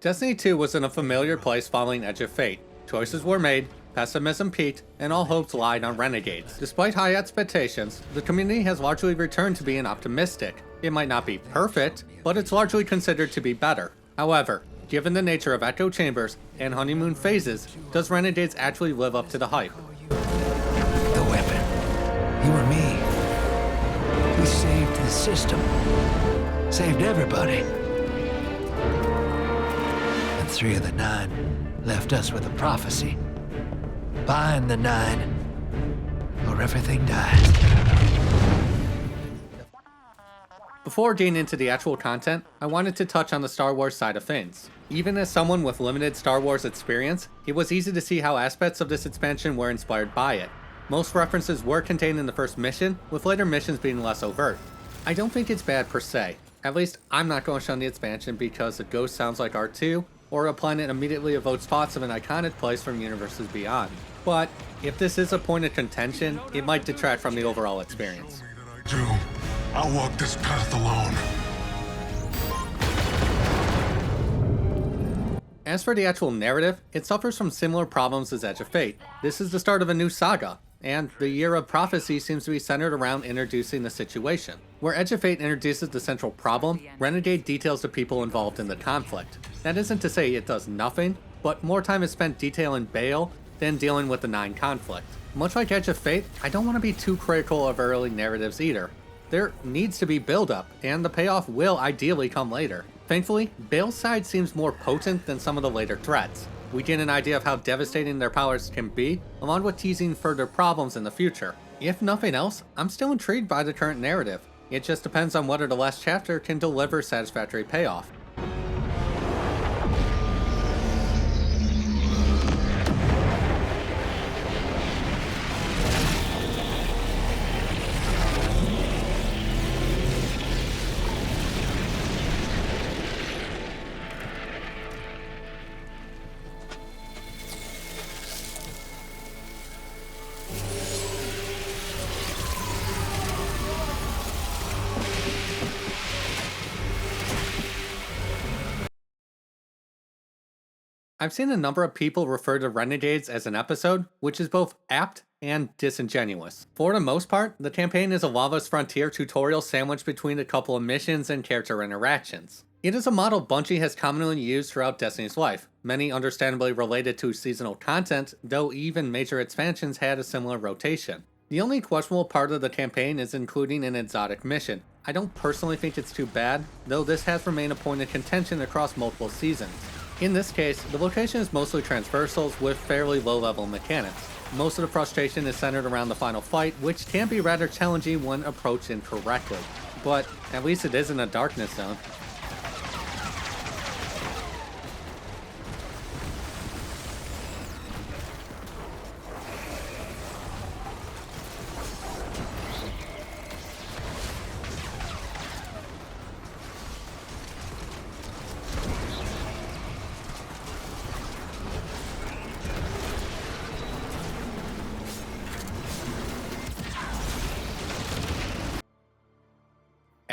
Destiny 2 was in a familiar place following Edge of Fate. Choices were made, pessimism peaked, and all hopes lied on Renegades. Despite high expectations, the community has largely returned to being optimistic. It might not be perfect, but it's largely considered to be better. However, given the nature of echo chambers and honeymoon phases, does Renegades actually live up to the hype? The weapon. You and me. We saved the system. Saved everybody. And 3 of the 9 left us with a prophecy. Bind the 9, or everything dies. Before getting into the actual content, I wanted to touch on the Star Wars side of things. Even as someone with limited Star Wars experience, it was easy to see how aspects of this expansion were inspired by it. Most references were contained in the first mission, with later missions being less overt. I don't think it's bad per se. At least, I'm not going to shun the expansion because a ghost sounds like R2, or a planet immediately evokes thoughts of an iconic place from universes beyond. But, if this is a point of contention, it might detract from the overall experience. I'll walk this path alone. As for the actual narrative, it suffers from similar problems as Edge of Fate. This is the start of a new saga, and the Year of Prophecy seems to be centered around introducing the situation. Where Edge of Fate introduces the central problem, Renegade details the people involved in the conflict. That isn't to say it does nothing, but more time is spent detailing Bale than dealing with the 9 conflict. Much like Edge of Fate, I don't want to be too critical of early narratives either. There needs to be build-up, and the payoff will ideally come later. Thankfully, Bale's side seems more potent than some of the later threats. We get an idea of how devastating their powers can be, along with teasing further problems in the future. If nothing else, I'm still intrigued by the current narrative. It just depends on whether the last chapter can deliver satisfactory payoff. I've seen a number of people refer to Renegades as an episode, which is both apt and disingenuous. For the most part, the campaign is a Lawless Frontier tutorial sandwiched between a couple of missions and character interactions. It is a model Bungie has commonly used throughout Destiny's life, many understandably related to seasonal content, though even major expansions had a similar rotation. The only questionable part of the campaign is including an exotic mission. I don't personally think it's too bad, though this has remained a point of contention across multiple seasons. In this case, the location is mostly transversals with fairly low-level mechanics. Most of the frustration is centered around the final fight, which can be rather challenging when approached incorrectly. But at least it isn't a darkness zone.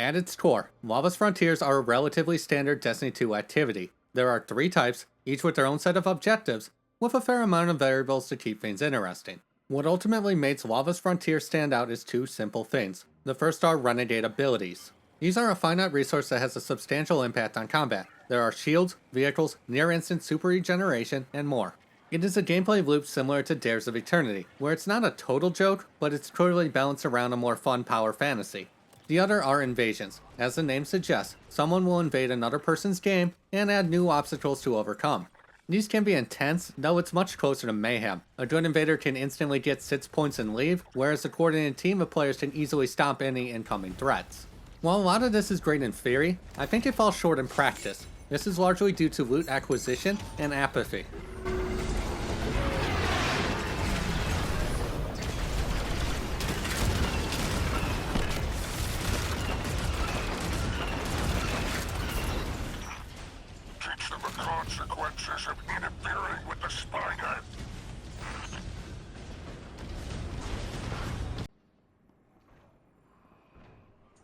At its core, Lawless Frontiers are a relatively standard Destiny 2 activity. There are 3 types, each with their own set of objectives, with a fair amount of variables to keep things interesting. What ultimately makes Lawless Frontier stand out is 2 simple things. The first are Renegade abilities. These are a finite resource that has a substantial impact on combat. There are shields, vehicles, near-instant super regeneration, and more. It is a gameplay loop similar to Dares of Eternity, where it's not a total joke, but it's clearly balanced around a more fun power fantasy. The other are invasions. As the name suggests, someone will invade another person's game and add new obstacles to overcome. These can be intense, though it's much closer to mayhem. A good invader can instantly get 6 points and leave, whereas a coordinated team of players can easily stomp any incoming threats. While a lot of this is great in theory, I think it falls short in practice. This is largely due to loot acquisition and apathy. Teach them the consequences of interfering with the spider.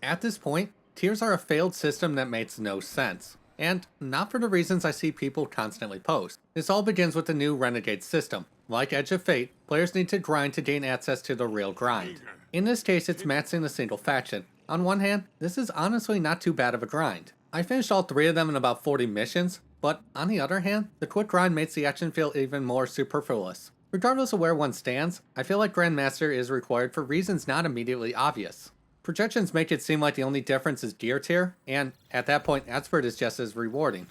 At this point, tiers are a failed system that makes no sense. and not for the reasons I see people constantly post. This all begins with the new Renegades system. Like Edge of Fate, players need to grind to gain access to the real grind. In this case, it's maxing a single faction. On one hand, this is honestly not too bad of a grind. I finished all 3 of them in about 40 missions, but on the other hand, the quick grind makes the action feel even more superfluous. Regardless of where one stands, I feel like Grandmaster is required for reasons not immediately obvious. Projections make it seem like the only difference is gear tier, and at that point, Expert is just as rewarding.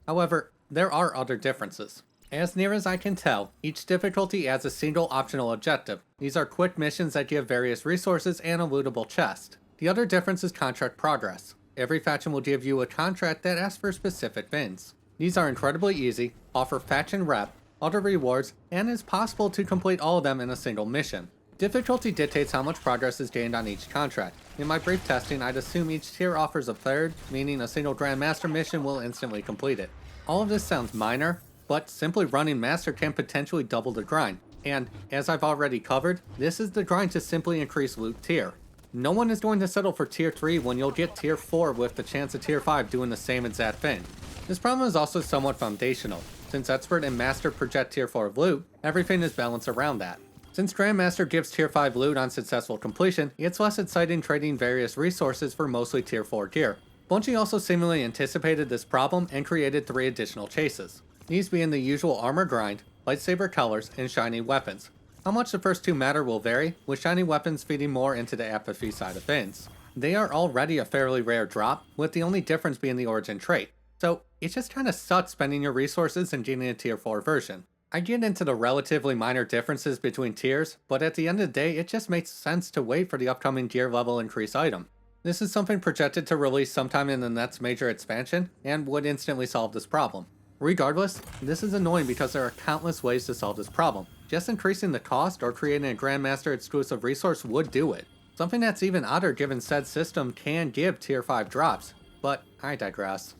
However, there are other differences. As near as I can tell, each difficulty adds a single optional objective. These are quick missions that give various resources and a lootable chest. The other difference is contract progress. Every faction will give you a contract that asks for specific things. These are incredibly easy, offer faction rep, other rewards, and it's possible to complete all of them in a single mission. Difficulty dictates how much progress is gained on each contract. In my brief testing, I'd assume each tier offers a third, meaning a single Grandmaster mission will instantly complete it. All of this sounds minor, but simply running Master can potentially double the grind, and as I've already covered, this is the grind to simply increase loot tier. No one is going to settle for tier 3 when you'll get tier 4 with the chance of tier 5 doing the same exact thing. This problem is also somewhat foundational. Since Expert and Master project tier 4 loot, everything is balanced around that. Since Grandmaster gives tier 5 loot on successful completion, it's less exciting trading various resources for mostly tier 4 gear. Bungie also seemingly anticipated this problem and created 3 additional chases. These being the usual armor grind, lightsaber colors, and shiny weapons. How much the first 2 matter will vary, with shiny weapons feeding more into the apathy side of things. They are already a fairly rare drop, with the only difference being the origin trait, so it just kinda sucks spending your resources and getting a tier 4 version. I get into the relatively minor differences between tiers, but at the end of the day it just makes sense to wait for the upcoming gear level increase item. This is something projected to release sometime in the next major expansion, and would instantly solve this problem. Regardless, this is annoying because there are countless ways to solve this problem. Just increasing the cost or creating a Grandmaster exclusive resource would do it. Something that's even odder given said system can give tier 5 drops, but I digress.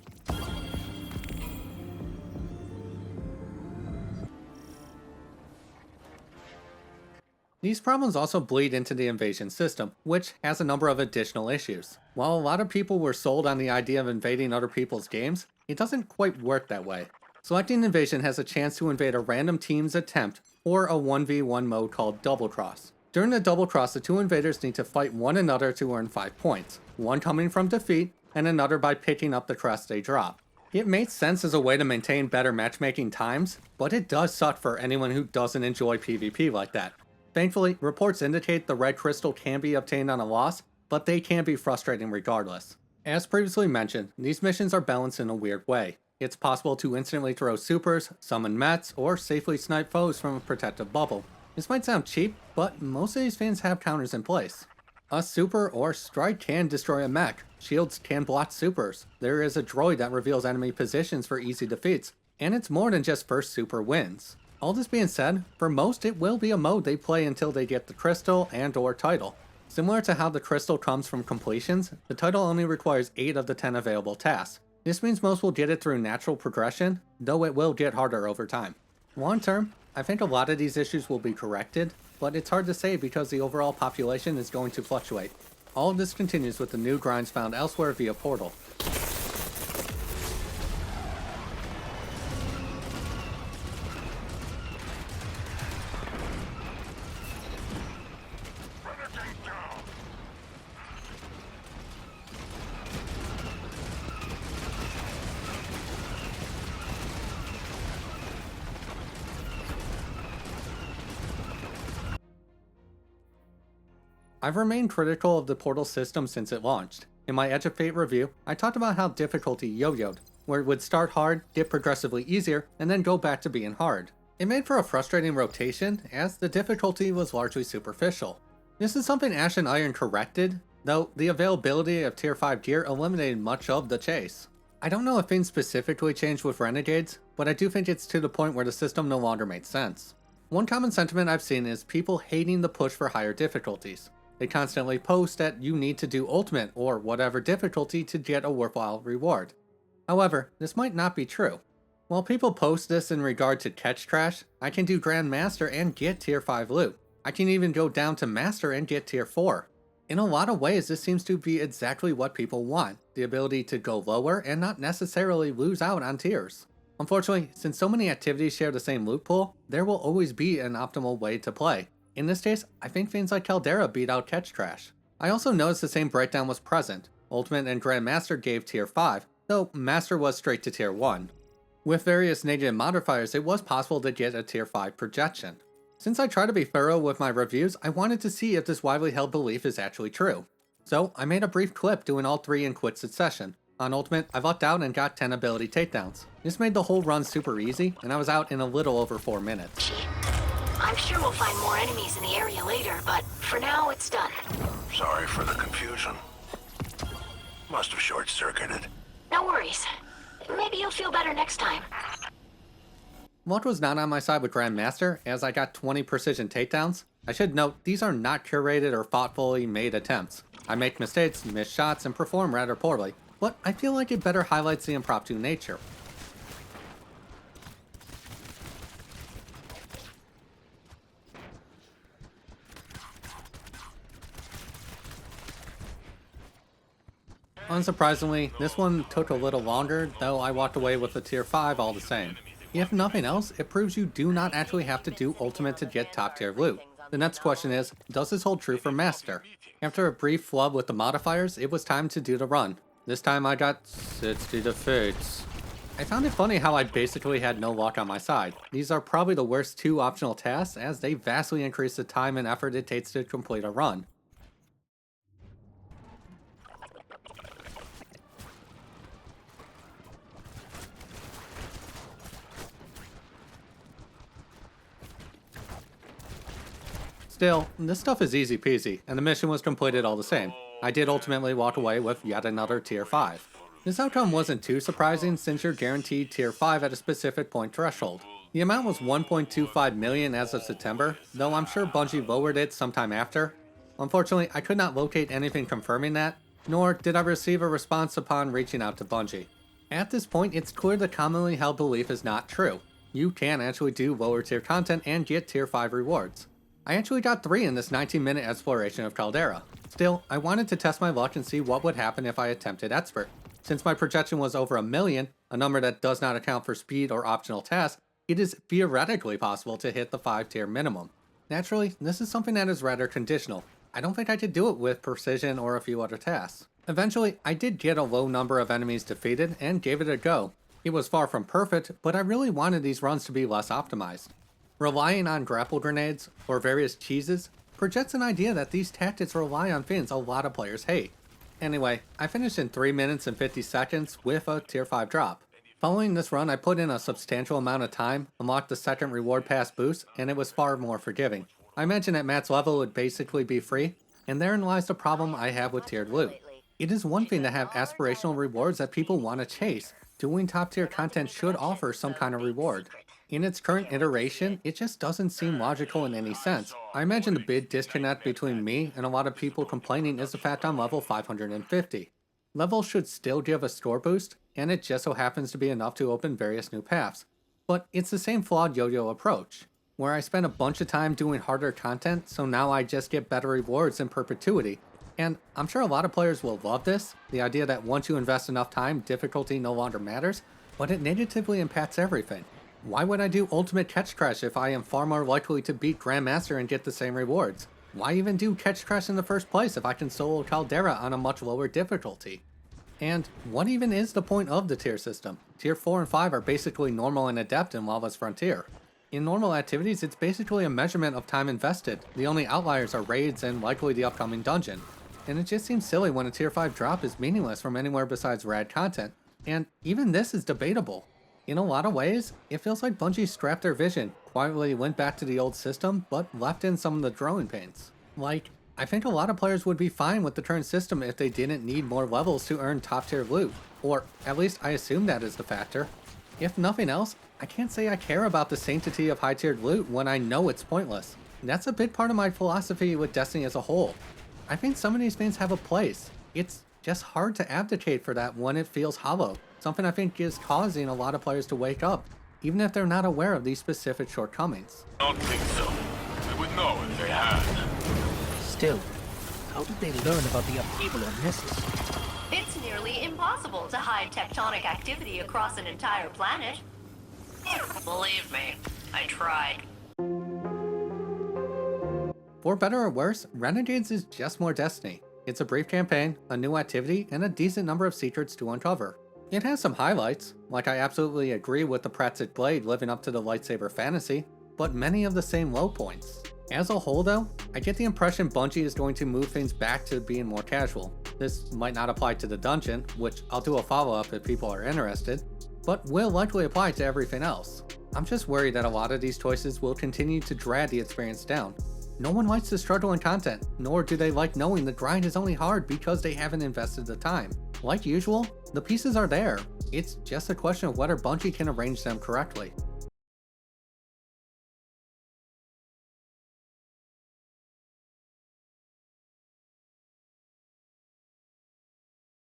These problems also bleed into the invasion system, which has a number of additional issues. While a lot of people were sold on the idea of invading other people's games, it doesn't quite work that way. Selecting invasion has a chance to invade a random team's attempt, or a 1v1 mode called Double Cross. During the Double Cross, the 2 invaders need to fight one another to earn 5 points, one coming from defeat, and another by picking up the crest they drop. It makes sense as a way to maintain better matchmaking times, but it does suck for anyone who doesn't enjoy PvP like that. Thankfully, reports indicate the red crystal can be obtained on a loss, but they can be frustrating regardless. As previously mentioned, these missions are balanced in a weird way. It's possible to instantly throw supers, summon mets, or safely snipe foes from a protective bubble. This might sound cheap, but most of these things have counters in place. A super or strike can destroy a mech, shields can block supers, there is a droid that reveals enemy positions for easy defeats, and it's more than just first super wins. All this being said, for most it will be a mode they play until they get the crystal and or title. Similar to how the crystal comes from completions, the title only requires 8 of the 10 available tasks. This means most will get it through natural progression, though it will get harder over time. Long term, I think a lot of these issues will be corrected, but it's hard to say because the overall population is going to fluctuate. All of this continues with the new grinds found elsewhere via Portal. Renegade down! I've remained critical of the Portal system since it launched. In my Edge of Fate review, I talked about how difficulty yo-yoed, where it would start hard, get progressively easier, and then go back to being hard. It made for a frustrating rotation, as the difficulty was largely superficial. This is something Ash and Iron corrected, though the availability of tier 5 gear eliminated much of the chase. I don't know if things specifically changed with Renegades, but I do think it's to the point where the system no longer made sense. One common sentiment I've seen is people hating the push for higher difficulties. They constantly post that you need to do ultimate or whatever difficulty to get a worthwhile reward. However, this might not be true. While people post this in regard to catch trash, I can do Grandmaster and get tier 5 loot. I can even go down to Master and get tier 4. In a lot of ways, this seems to be exactly what people want, the ability to go lower and not necessarily lose out on tiers. Unfortunately, since so many activities share the same loot pool, there will always be an optimal way to play. In this case, I think things like Caldera beat out Catch Crash. I also noticed the same breakdown was present. Ultimate and Grandmaster gave tier 5, though Master was straight to tier 1. With various negative modifiers, it was possible to get a tier 5 projection. Since I try to be thorough with my reviews, I wanted to see if this widely held belief is actually true. So I made a brief clip doing all 3 in quick succession. On Ultimate, I lucked out and got 10 ability takedowns. This made the whole run super easy, and I was out in a little over 4 minutes. I'm sure we'll find more enemies in the area later, but for now, it's done. Sorry for the confusion. Must have short-circuited. No worries. Maybe you'll feel better next time. Luck was not on my side with Grandmaster, as I got 20 precision takedowns. I should note, these are not curated or thoughtfully made attempts. I make mistakes, miss shots, and perform rather poorly, but I feel like it better highlights the impromptu nature. Unsurprisingly, this one took a little longer, though I walked away with a tier 5 all the same. If nothing else, it proves you do not actually have to do Ultimate to get top tier loot. The next question is, does this hold true for Master? After a brief flub with the modifiers, it was time to do the run. This time I got 60 defeats. I found it funny how I basically had no luck on my side. These are probably the worst 2 optional tasks, as they vastly increase the time and effort it takes to complete a run. Still, this stuff is easy peasy, and the mission was completed all the same. I did ultimately walk away with yet another tier 5. This outcome wasn't too surprising since you're guaranteed tier 5 at a specific point threshold. The amount was 1.25 million as of September, though I'm sure Bungie lowered it sometime after. Unfortunately, I could not locate anything confirming that, nor did I receive a response upon reaching out to Bungie. At this point, it's clear the commonly held belief is not true. You can actually do lower tier content and get tier 5 rewards. I actually got 3 in this 19-minute exploration of Caldera. Still, I wanted to test my luck and see what would happen if I attempted Expert. Since my projection was over 1 million, a number that does not account for speed or optional tasks, it is theoretically possible to hit the 5-tier minimum. Naturally, this is something that is rather conditional. I don't think I could do it with precision or a few other tasks. Eventually, I did get a low number of enemies defeated and gave it a go. It was far from perfect, but I really wanted these runs to be less optimized. Relying on grapple grenades, or various cheeses, projects an idea that these tactics rely on things a lot of players hate. Anyway, I finished in 3 minutes and 50 seconds with a tier 5 drop. Following this run, I put in a substantial amount of time, unlocked the second reward pass boost, and it was far more forgiving. I mentioned that Matt's level would basically be free, and therein lies the problem I have with tiered loot. It is one thing to have aspirational rewards that people want to chase. Doing top tier content should offer some kind of reward. In its current iteration, it just doesn't seem logical in any sense. I imagine the big disconnect between me and a lot of people complaining is the fact I'm level 550. Level should still give a score boost, and it just so happens to be enough to open various new paths. But it's the same flawed yo-yo approach, where I spend a bunch of time doing harder content, so now I just get better rewards in perpetuity. And I'm sure a lot of players will love this, the idea that once you invest enough time, difficulty no longer matters, but it negatively impacts everything. Why would I do Ultimate Catch Crash if I am far more likely to beat Grandmaster and get the same rewards? Why even do Catch Crash in the first place if I can solo Caldera on a much lower difficulty? And what even is the point of the tier system? Tier 4 and 5 are basically normal and adept in Lawless Frontier. In normal activities, it's basically a measurement of time invested. The only outliers are raids and likely the upcoming dungeon. And it just seems silly when a tier 5 drop is meaningless from anywhere besides rad content. And even this is debatable. In a lot of ways, it feels like Bungie scrapped their vision, quietly went back to the old system, but left in some of the growing pains. Like, I think a lot of players would be fine with the current system if they didn't need more levels to earn top tier loot, or at least I assume that is the factor. If nothing else, I can't say I care about the sanctity of high tiered loot when I know it's pointless. And that's a big part of my philosophy with Destiny as a whole. I think some of these things have a place. It's just hard to abdicate for that when it feels hollow. Something I think is causing a lot of players to wake up, even if they're not aware of these specific shortcomings. Don't think so. They would know if they had. Still, How did they learn about the upheaval on Nessus? It's nearly impossible to hide tectonic activity across an entire planet. Believe me, I tried. For better or worse, Renegades is just more Destiny. It's a brief campaign, a new activity, and a decent number of secrets to uncover. It has some highlights, like I absolutely agree with the Praxic Blade living up to the lightsaber fantasy, but many of the same low points. As a whole though, I get the impression Bungie is going to move things back to being more casual. This might not apply to the dungeon, which I'll do a follow-up if people are interested, but will likely apply to everything else. I'm just worried that a lot of these choices will continue to drag the experience down. No one likes to struggle in content, nor do they like knowing the grind is only hard because they haven't invested the time. Like usual, the pieces are there. It's just a question of whether Bungie can arrange them correctly.